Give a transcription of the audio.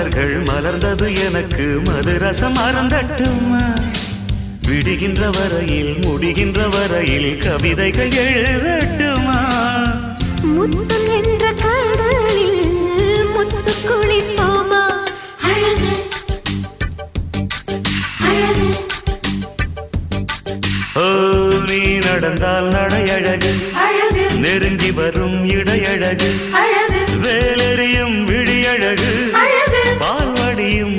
மலர்கள் மலர்ந்தது எனக்கு மதுரசம் அருந்தட்டுமா விடுகின்ற வரையில் முடிகின்ற வரையில் கவிதைகள் எழுதட்டுமா முத்தம் என்ற கடலில் முத்து குளிப்போமா அழகு அழகு ஓ நீ நடந்தால் நடையழகு அழகு நெருங்கி வரும் இடையழகு அழகு வேலெறியும் விழியழகு அழகு பால்வடியும்